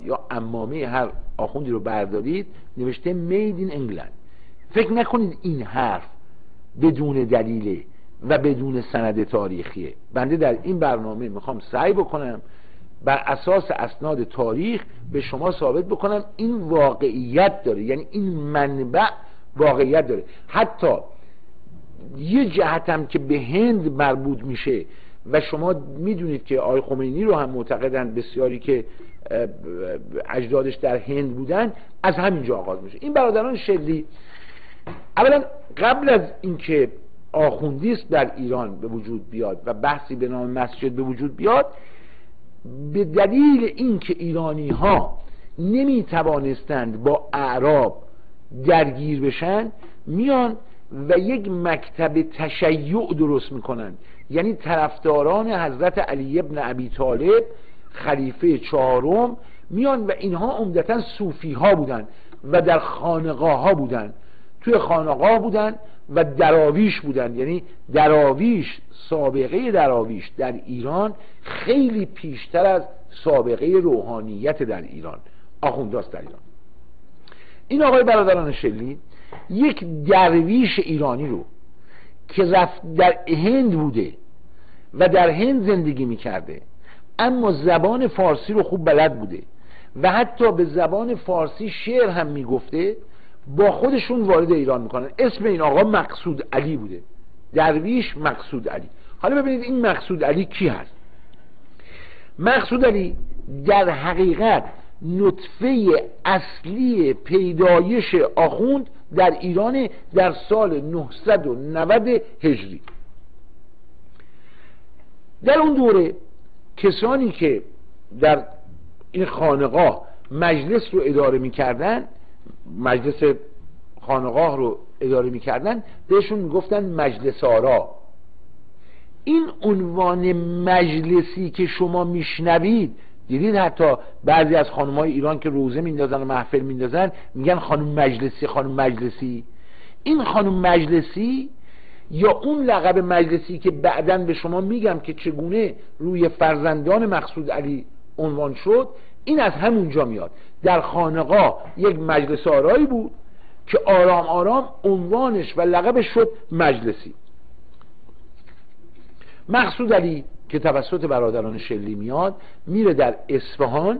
یا عمامه هر آخوندی رو بردارید نوشته Made in England. فکر نکنید این حرف بدون دلیله و بدون سند تاریخیه. بنده در این برنامه میخوام سعی بکنم بر اساس اسناد تاریخ به شما ثابت بکنم این واقعیت داره، یعنی این منبع واقعیت داره. حتی یه جهتم که به هند مربوط میشه و شما میدونید که آقای خمینی رو هم معتقدن بسیاری که اجدادش در هند بودن، از همینجا آغاز میشه. این برادران شلی اولا قبل از اینکه آخوندیسم در ایران به وجود بیاد و بحثی به نام مسجد به وجود بیاد، به دلیل اینکه ایرانی ها نمی توانستند با اعراب درگیر بشن، میان و یک مکتب تشیع درست میکنن. یعنی طرفداران حضرت علی ابن ابی طالب خلیفه چهارم میان و اینها عمدتا صوفی ها بودن و در خانقاه ها بودن، توی خانقاه بودن و دراویش بودن. یعنی دراویش، سابقه دراویش در ایران خیلی پیشتر از سابقه روحانیت در ایران، آخونداست در ایران. این آقای برادران شلی یک درویش ایرانی رو که رفت در هند بوده و در هند زندگی میکرده، اما زبان فارسی رو خوب بلد بوده و حتی به زبان فارسی شعر هم میگفته، با خودشون وارد ایران میکنن. اسم این آقا مقصود علی بوده، درویش مقصود علی. حالا ببینید این مقصود علی کی هست. مقصود علی در حقیقت نطفه اصلی پیدایش آخوند در ایران در سال 990 هجری. در اون دوره کسانی که در این خانقاه مجلس رو اداره میکردن، مجلس خانقاه رو اداره میکردن، بهشون میگفتن مجلس آرا. این عنوان مجلسی که شما میشنوید، دیدید حتی بعضی از خانم‌های ایران که روزه میندازن و محفل میندازن میگن خانم مجلسی، خانم مجلسی. این خانم مجلسی یا اون لقب مجلسی که بعداً به شما میگم که چگونه روی فرزندان مقصود علی عنوان شد، این از همونجا میاد. در خانقاه یک مجلس آرایی بود که آرام آرام عنوانش و لقبش شد مجلسی. مقصود علی که توسط برادران شلی میاد، میره در اصفهان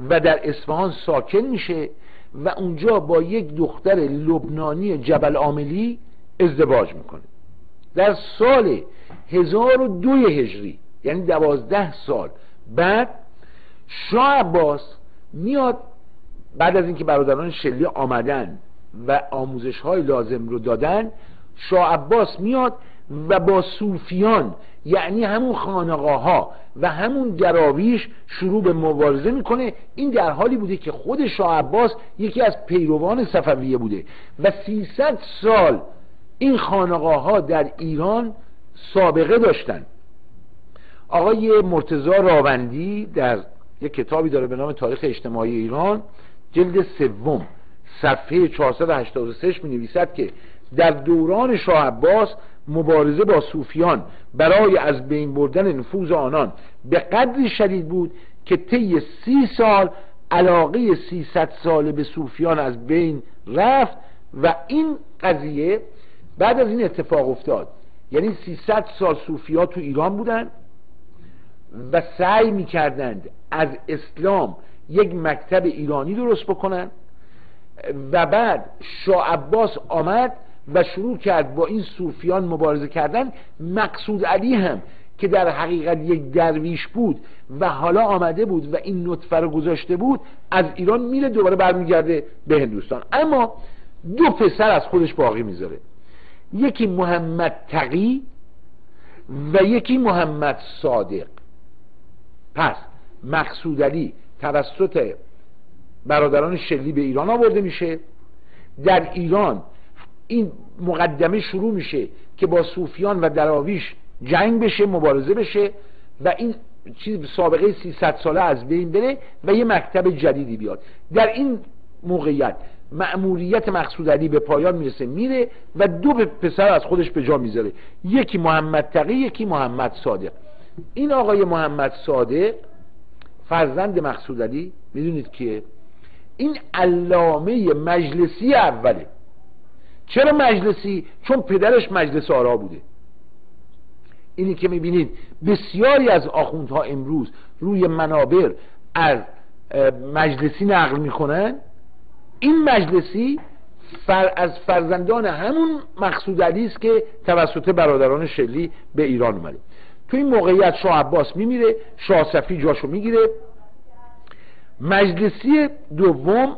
و در اصفهان ساکن میشه و اونجا با یک دختر لبنانی جبل عاملی ازدواج میکنه. در سال 1002 هجری، یعنی 12 سال بعد، شاه عباس میاد. بعد از اینکه برادران شلی آمدن و آموزش های لازم رو دادن، شاه عباس میاد و با صوفیان، یعنی همون خانقاه ها و همون دراویش شروع به مبارزه میکنه. این در حالی بوده که خود شاه عباس یکی از پیروان صفویه بوده و 300 سال این خانقاه ها در ایران سابقه داشتن. آقای مرتضی راوندی در یک کتابی داره به نام تاریخ اجتماعی ایران، جلد 3 صفحه 486 می نویسد که در دوران شاه عباس مبارزه با صوفیان برای از بین بردن نفوذ آنان به قدری شدید بود که طی 30 سال علاقه 300 ساله به صوفیان از بین رفت. و این قضیه بعد از این اتفاق افتاد، یعنی 300 سال صوفیان تو ایران بودن و سعی میکردند از اسلام یک مکتب ایرانی درست بکنن و بعد شاه عباس آمد و شروع کرد با این صوفیان مبارزه کردن. مقصود علی هم که در حقیقت یک درویش بود و حالا آمده بود و این نطفه رو گذاشته بود، از ایران میره دوباره برمیگرده به هندوستان، اما 2 پسر از خودش باقی میذاره، یکی محمد تقی و یکی محمد صادق. پس مقصود علی توسط برادران شلی به ایران آورده میشه. در ایران این مقدمه شروع میشه که با صوفیان و دراویش جنگ بشه، مبارزه بشه و این چیز سابقه 300 ساله از بین بره و یه مکتب جدیدی بیاد. در این موقعیت مأموریت مقصود علی به پایان میرسه، میره و 2 پسر از خودش به جا میذاره، یکی محمد تقی، یکی محمد صادق. این آقای محمد صادق فرزند مقصود علی میدونید که این علامه مجلسی اوله. چرا مجلسی؟ چون پدرش مجلس آرا بوده. اینی که میبینید بسیاری از آخوندها امروز روی منابر از مجلسی نقل میکنن، این مجلسی از فرزندان همون مقصود علی است که توسط برادران شلی به ایران اومده. تو این موقعیت شاه عباس میمیره، شاه صفی جاشو میگیره. مجلسی دوم،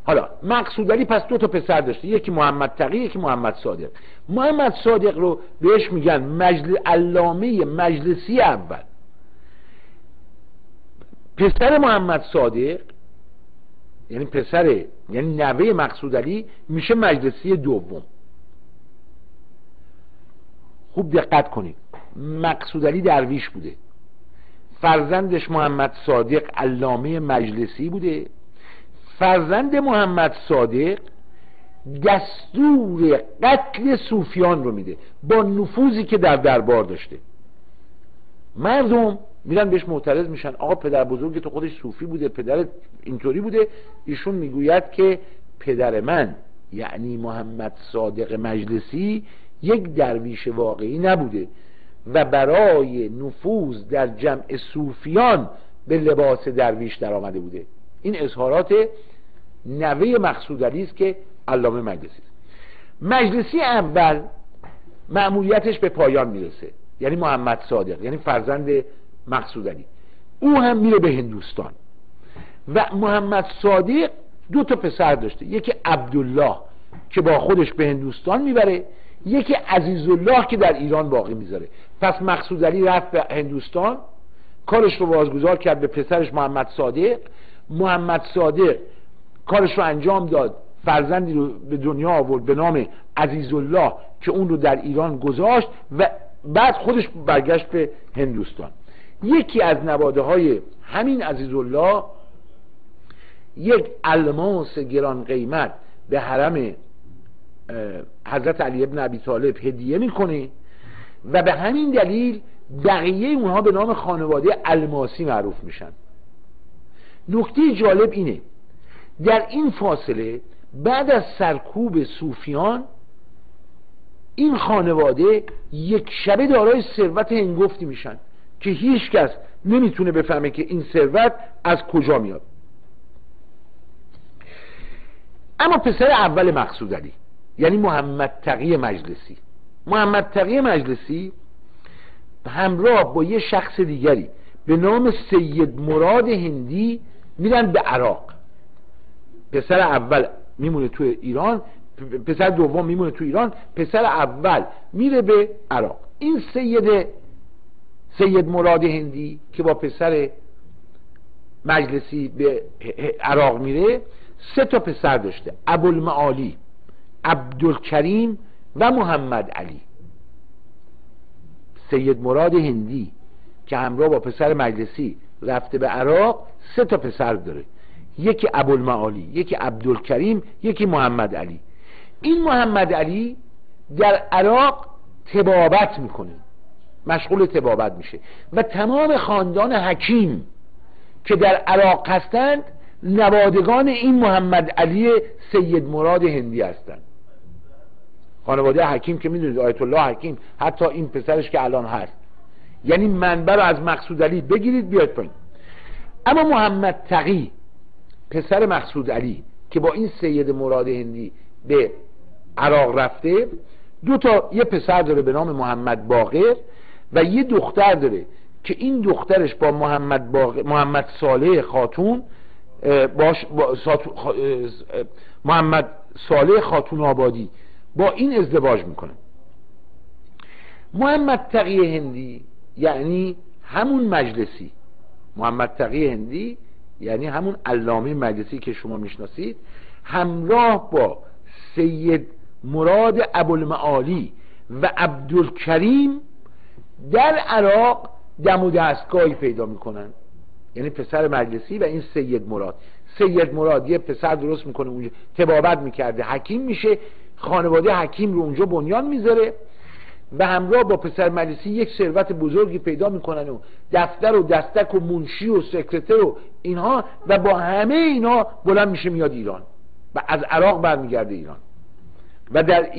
حالا مقصود علی پس دو تا پسر داشته، یکی محمد تقی، یکی محمد صادق. محمد صادق رو بهش میگن علامه مجلسی اول. پسر محمد صادق یعنی یعنی نوه مقصود علی میشه مجلسی دوم. خوب دقت کنید، مقصود علی درویش بوده، فرزندش محمد صادق علامه مجلسی بوده. فرزند محمد صادق دستور قتل صوفیان رو میده با نفوذی که در دربار داشته. مردم میرن بهش معترض میشن، آقا پدر بزرگ تو خودش صوفی بوده، پدرت اینطوری بوده. ایشون میگوید که پدر من یعنی محمد صادق مجلسی یک درویش واقعی نبوده و برای نفوذ در جمع صوفیان به لباس درویش در آمده بوده. این اظهارات نوه مقصود علی است که علامه مجلسی است. مجلسی اول مأموریتش به پایان میرسه، یعنی محمد صادق یعنی فرزند مقصود علی، او هم میره به هندوستان. و محمد صادق دو تا پسر داشته، یکی عبدالله که با خودش به هندوستان میبره، یکی عزیزالله که در ایران باقی میذاره. پس مقصود علی رفت به هندوستان، کارش رو واگذار کرد به پسرش محمد صادق. محمد صادق کارش رو انجام داد، فرزندی رو به دنیا آورد به نام عزیزالله که اون رو در ایران گذاشت و بعد خودش برگشت به هندوستان. یکی از نواده های همین عزیزالله یک الماس گران قیمت به حرم حضرت علی ابن ابی طالب هدیه میکنه و به همین دلیل بقیه اونها به نام خانواده الماسی معروف میشن. نکته جالب اینه در این فاصله بعد از سرکوب صوفیان این خانواده یک شبه دارای ثروت هنگفتی میشن که هیچ کس نمیتونه بفهمه که این ثروت از کجا میاد. اما پسر اول مقصود علی یعنی محمد تقی مجلسی، محمد تقی مجلسی همراه با یه شخص دیگری به نام سید مراد هندی میرن به عراق. پسر اول میمونه تو ایران، پسر دوم میمونه تو ایران، پسر اول میره به عراق. این سید مراد هندی که با پسر مجلسی به عراق میره سه تا پسر داشته، ابوالمعالی، عبدالکریم و محمد علی. سید مراد هندی که همراه با پسر مجلسی رفته به عراق سه تا پسر داره، یکی ابوالمعالی، یکی عبدالکریم، یکی محمد علی. این محمد علی در عراق طبابت میکنه، مشغول طبابت میشه و تمام خاندان حکیم که در عراق هستند نوادگان این محمد علی سید مراد هندی هستند. خانواده حکیم که میدونید آیت الله حکیم، حتی این پسرش که الان هست، یعنی منبع رو از مقصود علی بگیرید بیاید پایین. اما محمد تقی پسر مقصود علی که با این سید مراد هندی به عراق رفته یه پسر داره به نام محمد باقر و یه دختر داره که این دخترش با محمد صالح خاتون محمد صالح خاتون آبادی با این ازدواج میکنه. محمد تقی هندی یعنی همون مجلسی، محمد تقی هندی یعنی همون علامه مجلسی که شما میشناسید، همراه با سید مراد ابوالمعالی و عبدالکریم در عراق دم و دستگاهی پیدا میکنن. یعنی پسر مجلسی و این سید مراد یه پسر درست میکنه اونجا، طبابت میکرده، حکیم میشه، خانواده حکیم رو اونجا بنیان میذاره و همراه با پسر مجلسی یک ثروت بزرگی پیدا میکنن و دفتر و دستک و منشی و سکرتر و اینها، و با همه اینا بلند میشه میاد ایران و از عراق برمیگرده ایران و در